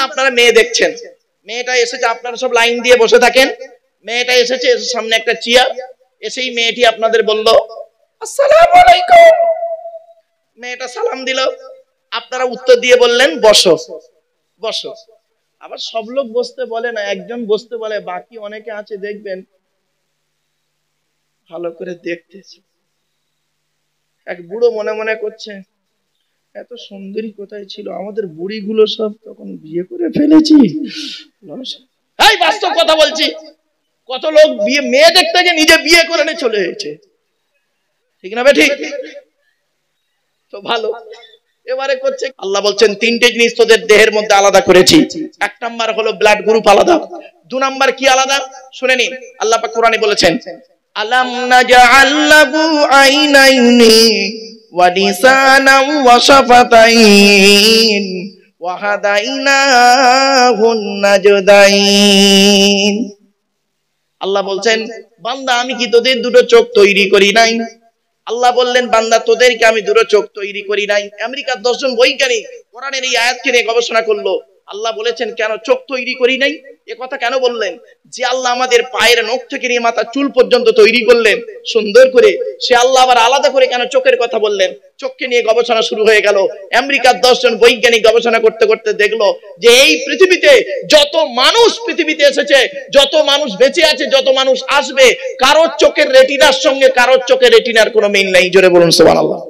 আপনারা মেয়ে দেখছেন, মেয়েটা এসেছে, আপনারা সব লাইন দিয়ে বসে থাকেন, মেয়েটা এসেছে, এসে সামনে একটা চেয়ার, এসেই মেয়েটি আপনাদের বলল আসসালামু আলাইকুম। মেয়েটা সালাম দিল, আপনারা উত্তর দিয়ে বললেন বসো বসো। আবার সব লোক বসতে বলে না, একজন বসতে বলে, বাকি অনেকে আছে দেখবেন ভালো করে দেখতেছে। এক বুড়ো মনে মনে করছে এত সুন্দরী কোথায় ছিল, আমাদের বুড়িগুলো সব তখন বিয়ে করে ফেলেছি। এই বাস্তব কথা বলছি, কত লোক বিয়ে মেয়ে দেখতে গিয়ে নিজে বিয়ে করে নিয়ে চলে এসেছে, ঠিক না ঠিক? তো ভালো। এবারে করছে, আল্লাহ বলছেন তিনটে জিনিস তোদের দেহের মধ্যে আলাদা করেছি। এক নাম্বার হলো ব্লাড গ্রুপ আলাদা। দু নাম্বার কি আলাদা শুনে নিন, আল্লাহ পাক কোরআনে বলেছেন আলাম নাজআল লাহু আইনাইনি ওয়া লিসানান ওয়া শাফাতাইন ওয়া হাদাইনাহুন নাজদাইন। আল্লাহ বলছেন বান্দা আমি কি তোদের দুটো চোখ তৈরি করি নাই? আল্লাহ বললেন বান্দা তোদেরকে আমি দুটো চোখ তৈরি করি নাই। আমেরিকার 10 জন বৈজ্ঞানিক কোরআনের এই আয়াতকে নিয়ে গবেষণা করলো। আল্লাহ বলেছেন কেন চোখ তৈরি করি নাই, এ কথা কেন বললেন? যে আল্লাহ আমাদের পায়ের নখ থেকে নিয়ে মাথা চুল পর্যন্ত তৈরি করলেন সুন্দর করে, সে আল্লাহ আবার আলাদা করে কেন চোখের কথা বললেন? চোখকে নিয়ে গবেষণা শুরু হয়ে গেল। আমেরিকার 10 জন বৈজ্ঞানিক গবেষণা করতে করতে দেখলো যে এই পৃথিবীতে যত মানুষ পৃথিবীতে এসেছে, যত মানুষ বেঁচে আছে, যত মানুষ আসবে, কারোর চোখের রেটিনার সঙ্গে কারোর চোখের রেটিনার কোনো মিল নেই। জোরে বলুন সুবহানাল্লাহ।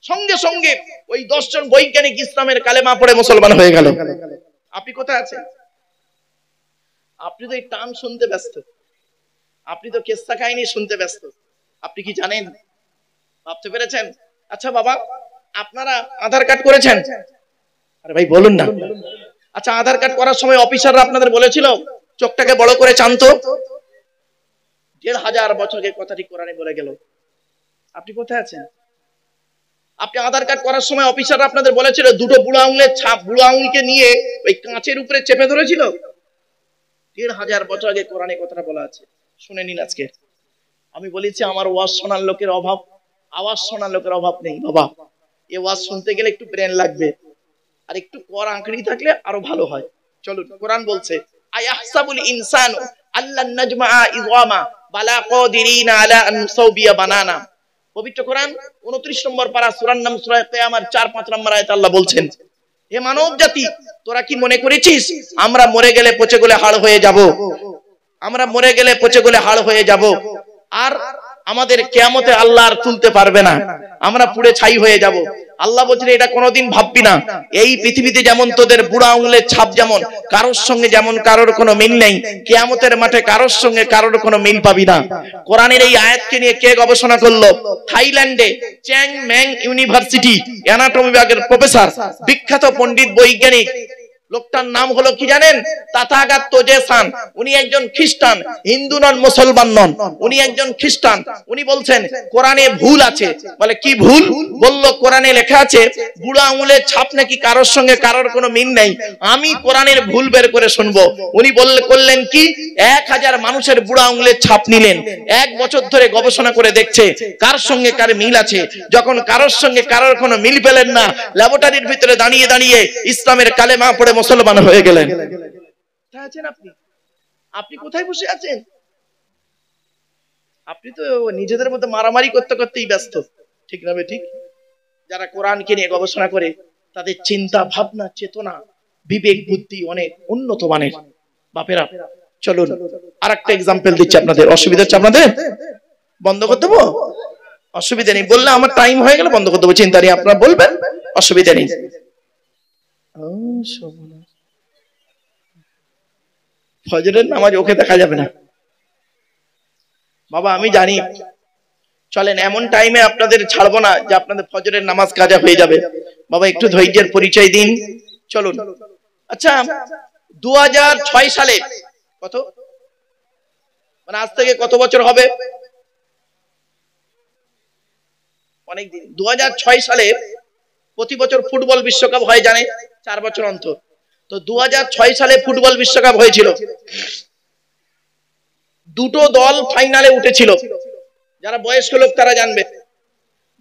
সঙ্গে সঙ্গে ওই 10 জন বৈজ্ঞানিক ইসলামের কালেমা পড়ে মুসলমান হয়ে গেল। আপনি কোথায় আছেন? আপনি তো এই টান শুনতে ব্যস্ত, আপনি তো কিস্সা কাহিনী শুনতে ব্যস্ত। আপনি কি জানেন? ভাবতে পেরেছেন? আচ্ছা বাবা, আপনারা আধার কার্ড করেছেন? আরে ভাই বলুন না। আচ্ছা আধার কার্ড করার সময় অফিসাররা আপনাদের বলেছিল চোখটাকে বড় করে চান তো? 1500 বছরের কথাটি কোরআনে বলে গেল। আপনি কোথায় আছেন? আপনি আধার কার্ড করার সময় অফিসাররা আপনাদের বলেছিল দুটো বুড়ো আঙুলের ছাপ, বুড়ো আঙুলকে নিয়ে ওই কাঁচের উপরে চেপে ধরেছিল। 1500 বছর আগে কোরআনে কথাটা বলা আছে, শুনে নিন। আজকে আমি বলেছি আমার ওয়াজ শোনার লোকের অভাব, আওয়াজ শোনার লোকের অভাব নেই বাবা। এই ওয়াজ শুনতে গেলে একটু ব্রেন লাগবে, আর একটু কর আঁকড়ি থাকলে আরো ভালো হয়। চলুন, কোরআন বলছে আয়াহসাবুল ইনসানু আল্লান নাজমাআ ইযামা বালা কাদিরিনা আলা আন নুসাউবিয়া বানানা। পবিত্র কোরআন 29 নম্বর পারা, সূরার নাম সূরা কিয়ামার 4-5 নম্বর আয়াতে আল্লাহ বলছেন হে মানব জাতি, তোরা কি মনে করেছিস আমরা মরে গেলে পচে গলে হাড় হয়ে যাব? আমরা মরে গেলে পচে গলে হাড় হয়ে যাব, আর আমাদের কিয়ামতে আল্লাহ আর তুলতে পারবে না, আমরা পুড়ে ছাই হয়ে যাব। আল্লাহ বলছেন এটা কোনোদিন ভাববি না। এই পৃথিবীতে যেমন তোদের বুড়া আঙুলের ছাপ যেমন কারোর সঙ্গে যেমন কারোর কোনো মিল নেই, কিয়ামতের মাঠে কারোর সঙ্গে কারোর কোনো মিল পাবি না। কোরআনের এই আয়াতকে নিয়ে কে গবেষণা করলো? থাইল্যান্ডে চ্যাং ম্যাং ইউনিভার্সিটি অ্যানাটমি বিভাগের প্রফেসর, বিখ্যাত পণ্ডিত বৈজ্ঞানিক, লোকটার নাম হলো কি জানেন? তাথাগাত তোজেসান। উনি একজন খ্রিস্টান, হিন্দু নন, মুসলমান নন, উনি একজন খ্রিস্টান। উনি বলছেন কোরআনে ভুল আছে। বলে কি ভুল? বলল কোরআনে লেখা আছে বুড়ো আঙুলের ছাপ নাকি কারোর সঙ্গে কারোর কোনো মিল নেই। আমি কোরআনের ভুল বের করে শুনবো। উনি করলেন কি, 1000 মানুষের বুড়ো আঙুলের ছাপ নিলেন, 1 বছর ধরে গবেষণা করে দেখছে কার সঙ্গে কার মিল আছে। যখন কারোর সঙ্গে কারোর কোনো মিল পেলেন না, ল্যাবরেটরির ভিতরে দাঁড়িয়ে দাঁড়িয়ে ইসলামের কালেমা পড়ে মুসলমান হয়ে গেলেন। কোথায় আছেন আপনি? আপনি কোথায় বসে আছেন? আপনি তো নিজেদের মধ্যে মারামারি করতে করতেই ব্যস্ত, ঠিক না ঠিক? যারা কোরআনকে নিয়ে গবেষণা করে তাদের চিন্তা ভাবনা চেতনা বিবেক বুদ্ধি অনেক উন্নত মানের। বাপেরা চলুন আরেকটা এক্সাম্পল দিচ্ছি আপনাদের। অসুবিধা হচ্ছে আপনাদের? বন্ধ করে দেবো? অসুবিধা নেই, বললে আমার টাইম হয়ে গেলে বন্ধ করে দেবো, চিন্তা নেই, আপনারা বলবেন, অসুবিধা নেই। ফজরের নামাজ ওকে দেখা যাবে না বাবা, আমি জানি। চলেন এমন টাইমে আপনাদের ছাড়বো না যে আপনাদের ফজরের নামাজ কাজা হয়ে যাবে। বাবা একটু ধৈর্যের পরিচয় দিন, চলুন। আচ্ছা 2006 সালে, কত মানে আজ থেকে কত বছর হবে? অনেকদিন। 2006 সালে প্রতি বছর ফুটবল বিশ্বকাপ হয় জানেন, 4 বছর অন্তর। তো 2006 সালে ফুটবল বিশ্বকাপ হয়েছিল, দুটো দল ফাইনালে উঠেছিল। যারা বয়স্ক লোক তারা জানবে,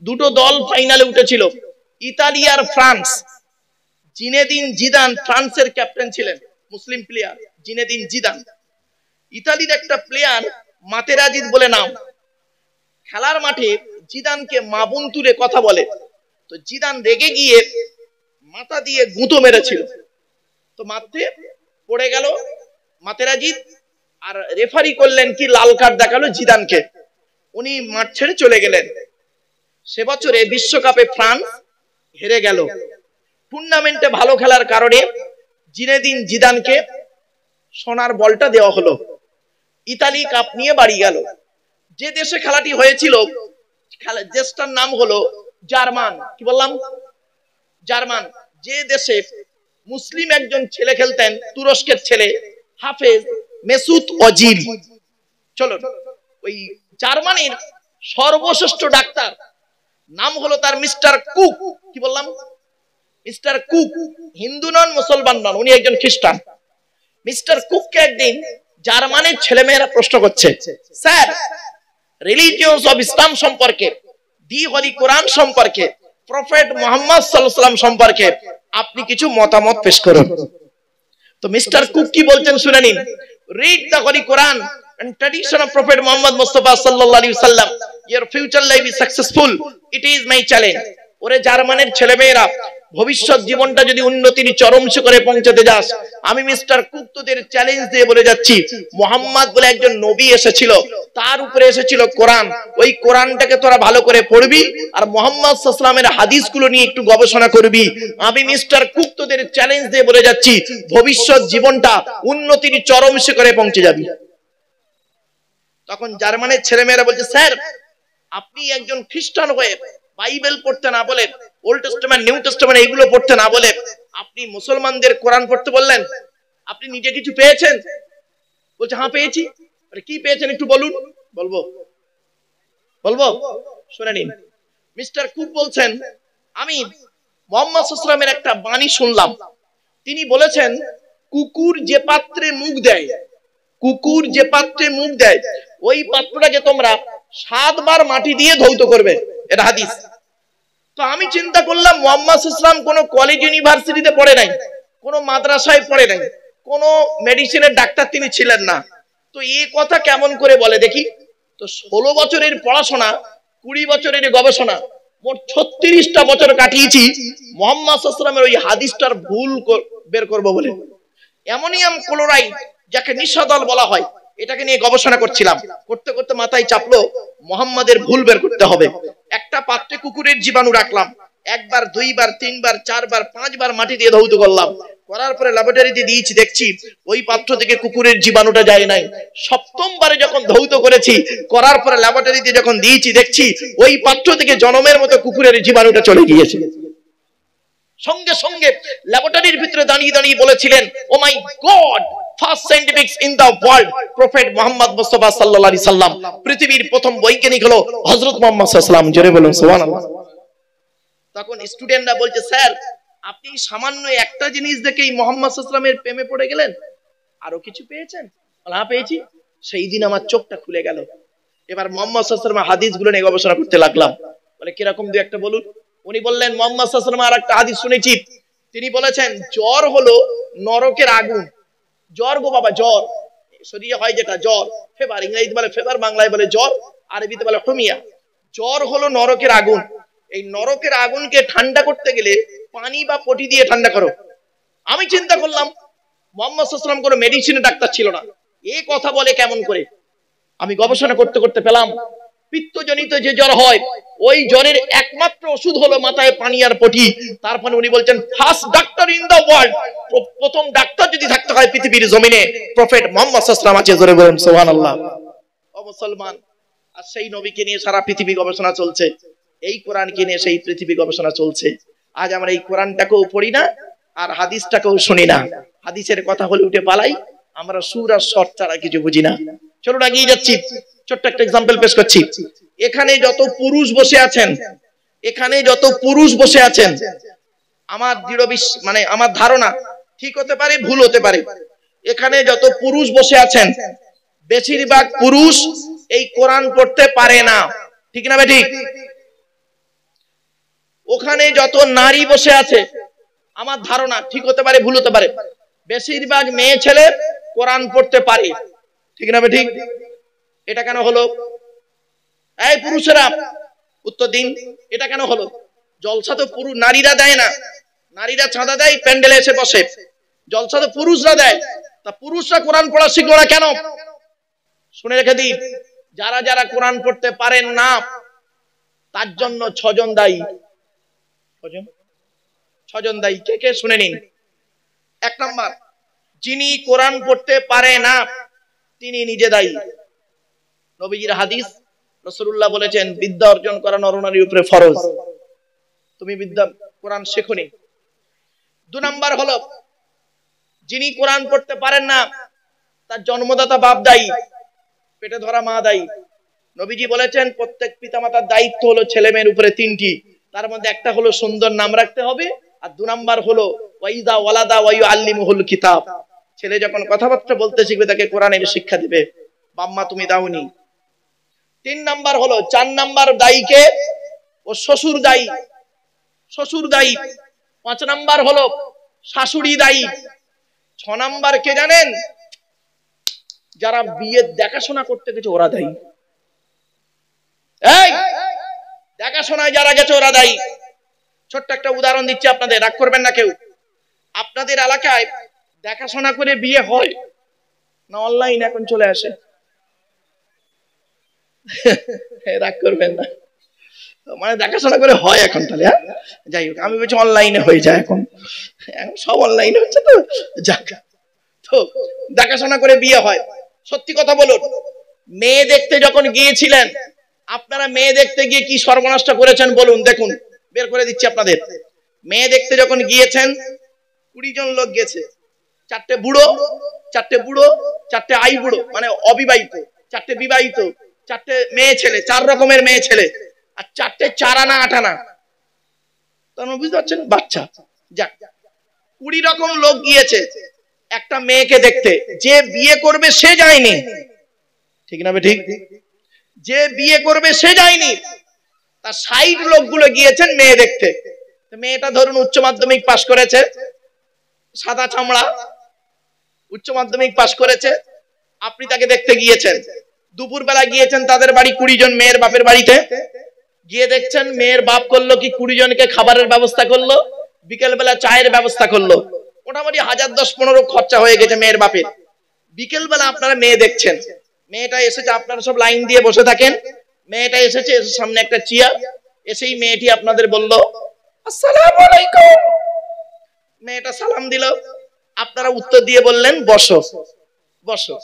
দুটো দল ফাইনালে উঠেছিল, ইতালি আর ফ্রান্স। জিনেদিন জিদান ফ্রান্সের ক্যাপ্টেন ছিলেন, মুসলিম প্লেয়ার জিনেদিন জিদান। ইতালির একটা প্লেয়ার মাতেরাজিদ বলে নাম, খেলার মাঠে জিদানকে মাবুন তুলে কথা বলে, তো জিদান রেগে গিয়ে মাথা দিয়ে গুঁতো মেরেছিল, তো মাঠে পড়ে গেল মাতেরাজিদ, আর রেফারি করলেন কি লাল কার্ড দেখালো জিদানকে, উনি মাঠ ছেড়ে চলে গেলেন। সে বছরে বিশ্বকাপে ফ্রান্স হেরে গেল। টুর্নামেন্টে ভালো খেলার কারণে জিনেদিন জিদানকে সোনার বলটা দেওয়া হলো, ইতালি কাপ নিয়ে বাড়ি গেল। যে দেশে খেলাটি হয়েছিল দেশটার নাম হলো জার্মান। কি বললাম? জার্মান। যে দেশে মুসলিম একজন ছেলে খেলতেন, তুরস্কের ছেলে হাফেজ মেসুত অজিল। চলো, ওই জার্মানির সর্বশ্রেষ্ঠ ডাক্তার নাম হলো তার মিস্টার কুক। কি বললাম? Mister cook. হিন্দু নন, মুসলমান নন, উনি একজন খ্রিস্টান। মিস্টার কুককে একদিন জার্মানির ছেলেমেয়েরা প্রশ্ন করছে, স্যার রিলিজিয়ন্স অফ ইসলাম সম্পর্কে, দি হলি কোরআন সম্পর্কে, প্রফেট মুহাম্মদ সাল্লাল্লাহু আলাইহি ওয়াসাল্লাম সম্পর্কে আপনি কিছু মতামত পেশ করুন। তো মিস্টার কুক কি বলছেন শুনে নিন। Read the Holi Quran and tradition of Prophet Muhammad Mustafa sallallahu alaihi wasallam. Your future life is successful. It is my challenge. ওরে জার্মানের ছেলেমেয়েরা, ভবিষ্যৎ জীবনটা যদি উন্নতির চরম শিখরে পৌঁছাতে যাস, আমি মিস্টার কুক তোদের চ্যালেঞ্জ দিয়ে বলে যাচ্ছি, মুহাম্মদ বলে একজন নবী এসেছিল, তার উপরে এসেছিল কোরআন, ওই কোরআনটাকে তোরা ভালো করে পড়বি আর মুহাম্মদ সাল্লাল্লাহু আলাইহি ওয়াসাল্লামের হাদিসগুলো নিয়ে একটু গবেষণা করবি। আমি মিস্টার কুক তোদের চ্যালেঞ্জ দিয়ে বলে যাচ্ছি, ভবিষ্যৎ জীবনটা উন্নতির চরম শিখরে পৌঁছে যাবে। তখন জার্মানের ছেলেমেয়েরা বলছে, স্যার আপনি একজন খ্রিস্টান হয়ে বাইবেল পড়তে না বলে, ওল্ড টেস্টামেন্ট নিউ টেস্টামেন্ট এইগুলো পড়তে না বলে আপনি মুসলমানদের কোরআন পড়তে বললেন, আপনি নিজে কিছু পেয়েছেন? বলছে হ্যাঁ পেয়েছি। কি পেয়েছেন একটু বলুন। বলবো বলবো শুনে নিন। মিস্টার কুক বলছেন, আমি মুহাম্মদ সাল্লাল্লাহু আলাইহি ওয়াসাল্লামের একটা বাণী শুনলাম, তিনি বলেছেন কুকুর যে পাত্রে মুখ দেয়, কুকুর যে পাত্রে মুখ দেয় ওই পাত্রটাকে তোমরা 7 বার মাটি দিয়ে ধৌত করবে, এটা হাদিস। তো আমি চিন্তা করলাম মুহাম্মদ সাল্লাল্লাহু আলাইহি ওয়াসাল্লাম কোনো কলেজ ইউনিভার্সিটিতে পড়ে নাই, কোনো মাদ্রাসায় পড়ে নাই, কোনো মেডিসিনের ডাক্তার তিনি ছিলেন না, তো এই কথা কেমন করে বলে দেখি। তো 16 বছরের পড়াশোনা, 20 বছরের গবেষণা, মোট 36টা বছর কাটিয়েছি মুহাম্মদ সাল্লাল্লাহু আলাইহি ওয়াসাল্লামের ওই হাদিসটার ভুল বের করব বলে। অ্যামোনিয়াম ক্লোরাইড যাকে নিশাদল বলা হয়, এটাকে নিয়ে গবেষণা করছিলাম, করতে করতে মাথায় চাপলো মুহাম্মাদের ভুল বের করতে হবে। একটা পাত্রে কুকুরের জীবাণু রাখলাম, 1 বার 2 বার 3 বার 4 বার 5 বার মাটি দিয়ে ধৌত করলাম, করার পরে ল্যাবরেটরিতে দিয়েছি, দেখছি ওই পাত্র থেকে কুকুরের জীবাণুটা যায় নাই। 7ম বারে যখন ধৌত করেছি, করার পরে ল্যাবরেটরিতে যখন দিয়েছি, দেখছি ওই পাত্র থেকে জনমের মতো কুকুরের জীবাণুটা চলে গিয়েছে। সঙ্গে সঙ্গে ল্যাবরেটরির ভিতরে দাঁড়িয়ে দাঁড়িয়ে বলেছিলেন, oh my god, first scientific in the world prophet Muhammad Mustafa সাল্লাল্লাহু আলাইহি সাল্লাম, পৃথিবীর প্রথম বৈজ্ঞানিক হলো হযরত মুহাম্মদ সাল্লাল্লাহু আলাইহি সাল্লাম। জোরে বলুন সুবহানাল্লাহ। তখন স্টুডেন্টরা বলছে, স্যার আপনি সামান্য একটা জিনিস দেখেই মুহাম্মদ সাল্লাল্লাহু আলাইহি সাল্লামের প্রেমে পড়ে গেলেন, আরো কিছু পেয়েছেন? হ্যাঁ পেয়েছি। সেই দিন আমার চোখটা খুলে গেল। এবার মুহাম্মদ সাল্লাল্লাহু আলাইহি সাল্লামের হাদিসগুলো নিয়ে গবেষণা করতে লাগলাম। বলে কিরকম দুই একটা বলুন। উনি বললেন, মুহাম্মদ সাল্লাল্লাহু আলাইহি ওয়াসাল্লাম আর একটা হাদিস শুনেছি, তিনি বলেছেন জ্বর হলো নরকের আগুন। জ্বর গো বাবা, জ্বর শরীরে হয় যেটা জ্বর, ফেভার, ইংরেজিতে বলে ফেভার, বাংলায় বলে জ্বর, আরবিতে বলে হুমিয়া। জ্বর হলো নরকের আগুন। এই নরকের আগুনকে ঠান্ডা করতে গেলে পানি বা পটি দিয়ে ঠান্ডা করো। আমি চিন্তা করলাম মুহাম্মদ সাল্লাল্লাহু আলাইহি ওয়াসাল্লাম কোনো মেডিসিনের ডাক্তার ছিল না, এই কথা বলে কেমন করে। আমি গবেষণা করতে করতে পেলাম পিত্তজনিত যে জ্বর হয়, ওই জ্বরের একমাত্র ওষুধ হলো মাথায় পানি আর পটি। তারপরে উনি বলছেন, first doctor in the world, প্রথম ডাক্তার যদি থাকতে হয় পৃথিবীর জমিনে, প্রফেট মুহাম্মদ সাল্লাল্লাহু আলাইহি ওয়াসাল্লাম আছে। জোরে বলুন সুবহানাল্লাহ। ও মুসলমান, আর সেই নবীকে নিয়ে সারা পৃথিবী গবেষণা চলছে, এই কোরআনকে নিয়ে সেই পৃথিবী গবেষণা চলছে। আজ আমরা এই কোরআনটাকেও পড়ি না আর হাদিসটাকেও শুনি না, হাদিসের কথা হলে উঠে পালাই, আমরা সুর আর শর্ট ছাড়া কিছু বুঝি না। চলুন এগিয়ে যাচ্ছি, ছোট্ট একটা এক্সাম্পল পেশ করছি। এখানে যত পুরুষ বসে আছেন, এখানে যত পুরুষ বসে আছেন, আমার দৃঢ় বিশ্বাস, মানে আমার ধারণা, ঠিক হতে পারে ভুল হতে পারে, এখানে যত পুরুষ বসে আছেন বেশিরভাগ পুরুষ এই কোরআন পড়তে পারে না, ঠিক না বেঠিক? ওখানে যত নারী বসে আছে আমার ধারণা ঠিক হতে পারে, ভুল হতে পারে, বেশিরভাগ মেয়ে ছেলে কোরআন পড়তে পারে, ঠিক না ঠিক? এটা কেন হলো? এই পুরুষেরা উত্তর দিন, এটা কেন হলো? জলসা তো পুরুষ, নারীরা দেয় না, নারীরা চাঁদা দেয়, প্যান্ডেলে এসে বসে, জলসা তো পুরুষরা দেয়, তা পুরুষরা কোরআন পড়া শিখলো না কেন? শুনে রেখে দিই, যারা যারা কোরআন পড়তে পারেন না তার জন্য 6 জন দায়ী। 6 জন দায়ী। কে কে শুনে নিন। 1 নাম্বার, যিনি কোরআন পড়তে পারে না তিনি নিজে দায়ী। নবীজির হাদিস, রাসূলুল্লাহ বলেছেন বিদ্যা অর্জন করা নরনারীর উপরে ফরজ। তুমি বিদ্যা কোরআন শেখোনি। 2 নাম্বার হলো, যিনি কোরআন পড়তে পারেন না তার জন্মদাতা বাপ দায়ী, পেটে ধরা মা দায়ী। নবীজি বলেছেন প্রত্যেক পিতামাতার দায়িত্ব হলো ছেলে মেয়ের উপরে 3টি, তার মধ্যে একটা হলো সুন্দর নাম রাখতে হবে, আর 2 নাম্বার হলো ওয়াইদা ওয়ালাদা ওয়া ইউআল্লিমুহুল কিতাব, ছেলে যখন কথাবার্তা বলতে শিখবে তাকে কোরআনের শিক্ষা দিবে, বাম্মা তুমি দাওনি। 3 নাম্বার হলো, 4 নাম্বার দায়ীকে ও শ্বশুর দায়ী, শ্বশুর দায়ী। 5 নাম্বার হলো শাশুড়ি দায়ী। 6 নাম্বার কে জানেন? যারা বিয়ের দেখাশোনা করতে গেছে ওরা দায়ী। এই দেখাশোনায় যারা গেছে ওরা দায়ী। ছোট্ট একটা উদাহরণ দিচ্ছি আপনাদের, রাগ করবেন না কেউ। আপনাদের এলাকায় দেখাশোনা করে বিয়ে হয় না অনলাইন এখন চলে আসে? রাগ করবেন না, মানে দেখাশোনা করে হয় এখন, তাহলে যাই হোক, আমি বলছি অনলাইনে হয়ে যায় এখন, সব অনলাইনে হচ্ছে তো, যাক, তো দেখাশোনা করে বিয়ে হয়। সত্যি কথা বলুন, মেয়ে দেখতে যখন গিয়েছিলেন আপনারা, মেয়ে দেখতে গিয়ে কি সর্বনাশটা করেছেন বলুন, দেখুন বের করে দিচ্ছি আপনাদের। মেয়ে দেখতে যখন গিয়েছেন 20 জন লোক গেছে, 4টে বুড়ো, 4টে আই বুড়ো মানে অবিবাহিত, 4টে বিবাহিত, 4টে মেয়ে ছেলে, 4 রকমের মেয়ে ছেলে, আর 4টে 4 আনা 8 আনা, তখন বুঝতে পারছেন বাচ্চা। যাক, 20 রকম লোক গিয়েছে একটা মেয়েকে দেখতে, যে বিয়ে করবে সে যায়নি, ঠিক না ঠিক? যে বিয়ে করবে সে যায়নি, তার 60 লোকগুলো গিয়েছেন মেয়ে দেখতে। মেয়েটা ধরুন উচ্চ মাধ্যমিক পাশ করেছে, সাদা চামড়া, উচ্চ মাধ্যমিক পাশ করেছে, আপনি তাকে দেখতে গিয়েছেন, দুপুর বেলা গিয়েছেন তাদের বাড়ি 20 জন মেয়ের বাপের বাড়িতে, গিয়ে দেখছেন মেয়ের বাপ করলো কি 20 জনকে খাবারের ব্যবস্থা করলো, বিকেল বেলা চায়ের ব্যবস্থা করলো, মোটামুটি 1010-15 খরচা হয়ে গেছে মেয়ের বাপের। বিকেল বেলা আপনারা মেয়ে দেখছেন, মেয়েটা এসেছে, আপনারা সব লাইন দিয়ে বসে থাকেন, মেয়েটা এসেছে, এসে সামনে একটা চেয়ার, এসেই মেয়েটি আপনাদের বলল আসসালামু আলাইকুম। মেয়েটা সালাম দিল, আপনারা উত্তর দিয়ে বললেন বসো বসো।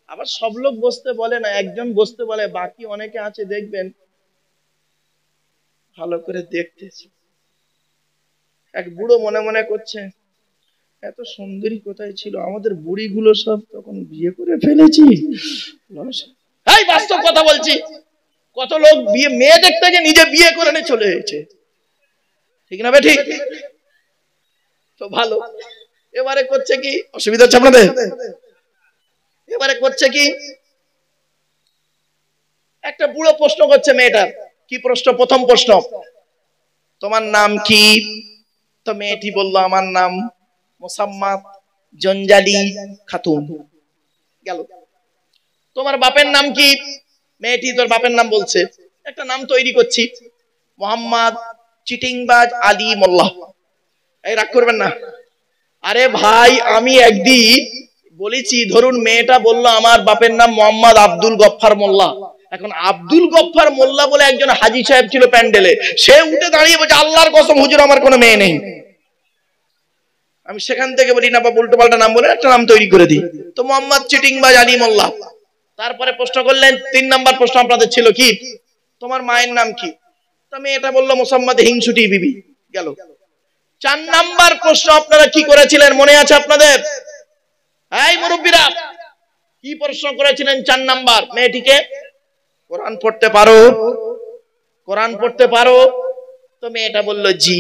আবার সব লোক বসতে বলে না, একজন বসতে বলে, বাকি অনেকে আছে দেখবেন ভালো করে দেখতেছে। এক বুড়ো মনে মনে করছে এত সুন্দরী কোথায় ছিল, আমাদের বুড়িগুলো সব তখন বিয়ে করে ফেলেছি। এই বাস্তব কথা বলছি, কত লোক বিয়ে মেয়ে দেখতে গিয়ে নিজে বিয়ে করে নিয়ে চলে এসেছে, ঠিক না ঠিক? তো ভালো, এবারে করছে কি, অসুবিধা হচ্ছে আপনাদের? এবারে করছে কি, একটা বুড়ো প্রশ্ন করছে মেয়েটার। কি প্রশ্ন? প্রথম প্রশ্ন, তোমার নাম কি? তো মেয়েটি বলল আমার নাম মোসাম্মদ জঞ্জালি খাতুন। গেল। তোমার বাপের নাম কি? মেয়েটি তোর বাপের নাম বলছে, একটা নাম তৈরি করছি, মোহাম্মদ চিটিংবাজ আলী মোল্লা। এই রাগ করবেন না, আরে ভাই আমি একদিন বলেছি, ধরুন মেয়েটা বলল আমার বাপের নাম মোহাম্মদ আব্দুল গফফার মোল্লা, এখন আব্দুল গফফার মোল্লা বলে একজন হাজী সাহেব ছিল প্যান্ডেলে, সে উঠে দাঁড়িয়ে বলছে আল্লাহর কসম হুজুর আমার কোনো মেয়ে নেই। আমি সেখান থেকে বলি না, বা উল্টো পাল্টা নাম বলে একটা নাম তৈরি করে দিই, তো মোহাম্মদ চিটিংবাজ আলী মোল্লা। তারপরে প্রশ্ন করলেন, 3 নাম্বার প্রশ্ন আপনাদের ছিল কি, তোমার মায়ের নাম কি? তো মেয়েটা বলল মোসাম্মদ হিংসুটি বিবি। গেল। 4 নাম্বার প্রশ্ন আপনারা কি করেছিলেন মনে আছে আপনাদের? এই মুরব্বীরা, কি প্রশ্ন করেছিলেন 4 নাম্বার? মেয়েটিকে কোরআন পড়তে পারো, কোরআন পড়তে পারো? তো মেয়েটা বলল জি।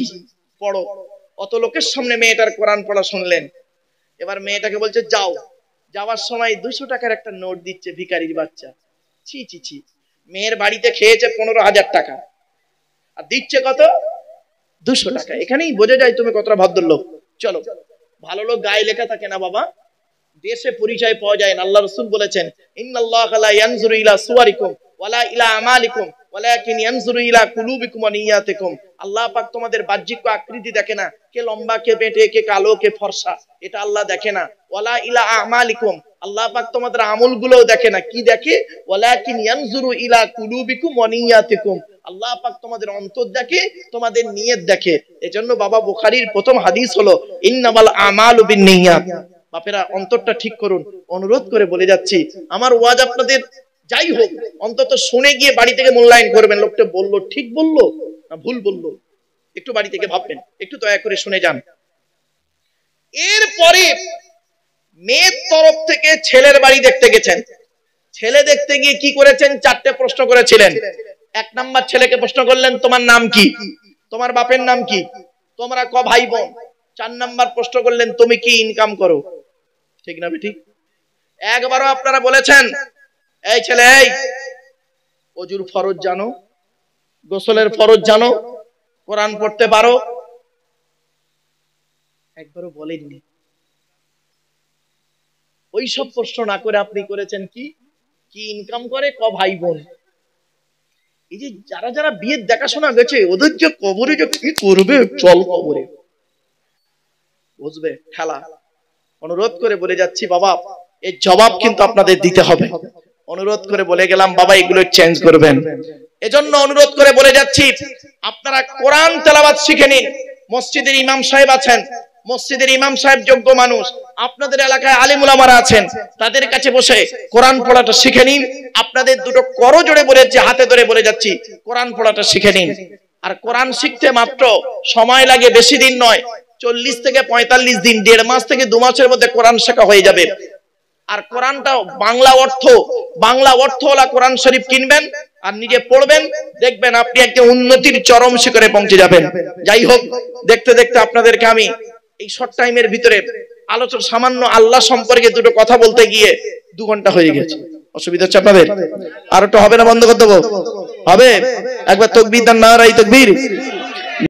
পড়ো। অত লোকের সামনে মেয়েটার কোরআন পড়া শুনলেন। এবার মেয়েটাকে বলছে যাও। যাওয়ার সময় 200 টাকার একটা নোট দিচ্ছে ভিখারির বাচ্চা। ছি ছি ছি, মেয়ের বাড়িতে খেয়েছে 15,000 টাকা, আর দিচ্ছে কত? 200 টাকা। এখানেই বোঝা যায় তুমি কতটা ভদ্রলোক। চলো, ভালো লোক গায়ে লেখা থাকে না বাবা, দেশে পরিচয় পাওয়া যায় না। আল্লাহ রাসূল বলেছেন, ইন্নাল্লাহা লা ইয়ানজুরু ইলা সুওয়ারিকুম ওয়ালা ইলা আমালিকুম ওয়ালাকিন ইয়ানজুরু ইলা কুলুবিকুম ওয়া নিয়াতিকুম। আল্লাহ পাক তোমাদের বাহ্যিক আকৃতি দেখে না, কে লম্বা, কে বেঁটে, কে কালো, কে ফর্সা, এটা আল্লাহ দেখে না। ওয়ালা ইলা আমালিকুম, আল্লাহ পাক তোমাদের আমলগুলোও দেখে না। কি দেখে? ওয়ালাকিন ইয়ানজুরু ইলা কুলুবিকুম ওয়া নিয়াতিকুম, আল্লাহ পাক তোমাদের অন্তর দেখে, তোমাদের নিয়ত দেখে। এজন্য বাবা বুখারীর প্রথম হাদিস হলো ইন্নামাল আমালু বিন্নিয়াত। বাপেরা অন্তরটা ঠিক করুন, অনুরোধ করে বলে যাচ্ছি। আমার ওয়াজ আপনাদের যাই হোক অন্তত শুনে গিয়ে বাড়ি থেকে মূল্যায়ন করবেন, লোকটা বললো ঠিক বললো না ভুল বললো, একটু বাড়ি থেকে ভাববেন, একটু দয়া করে শুনে যান। এরপরে মেয়ের তরফ থেকে ছেলের বাড়ি দেখতে গেছেন। ছেলে দেখতে গিয়ে কি করেছেন? 4টে প্রশ্ন করেছিলেন। 1 নাম্বার ছেলেকে প্রশ্ন করলেন, তোমার নাম কি? তোমার বাপের নাম কি? তোমরা ক ভাই বোন? 4 নাম্বার প্রশ্ন করলেন, তুমি কি ইনকাম করো? ঠিক না বেঠিক? একবারও আপনারা বলেছেন, এই ছেলে, এই ওযুর ফরজ জানো, গোসলের ফরজ জানো, কোরআন পড়তে পারো? একবারও বলেননি। ওই সব প্রশ্ন না করে আপনি করেছেন কি কি ইনকাম করে, ক ভাই বোন। এই যে যারা যারা বিয়ের দেখাশোনা গেছে, ওদের যে কবরে যে কি করবে, চল কবরে বুঝবে খেলা। অনুরোধ করে বলে যাচ্ছি বাবা, এর জবাব কিন্তু আপনাদের দিতে হবে। অনুরোধ করে বলে গেলাম বাবা, এগুলো চেঞ্জ করবেন। এজন্য অনুরোধ করে বলে যাচ্ছি, আপনারা কোরআন তেলাওয়াত শিখে নিন। মসজিদের ইমাম সাহেব আছেন, মসজিদের ইমাম সাহেব যোগ্য মানুষ, আপনাদের এলাকায় আলেম উলামারা আছেন, তাদের কাছে বসে কোরআন পড়াটা শিখে নিন। আপনাদের দুটো করজোড়ে বলেছি, হাতে ধরে বলে যাচ্ছি, কোরআন পড়াটা শিখে নিন। আর কোরআন শিখতে মাত্র সময় লাগে বেশি দিন নয়, 40 থেকে 45 দিন, 1.5 মাস থেকে 2 মাসের মধ্যে কোরআন শেখা হয়ে যাবে। আর কোরআনটা বাংলা অর্থওয়ালা কোরআন শরীফ কিনবেন আর নিজে পড়বেন, দেখবেন আপনি একটা উন্নতির চরম শিখরে পৌঁছে যাবেন। যাই হোক, দেখতে দেখতে আপনাদেরকে আমি এই শর্ট টাইমের ভিতরে আলোচনা সামান্য আল্লাহ সম্পর্কে দুটো কথা বলতে গিয়ে 2 ঘন্টা হয়ে গেছে। অসুবিধা হচ্ছে আপনাদের? আর একটু হবে না? বন্ধ করে দেবো? হবে? একবার তাকবীর দেন, নারায়ে তাকবীর।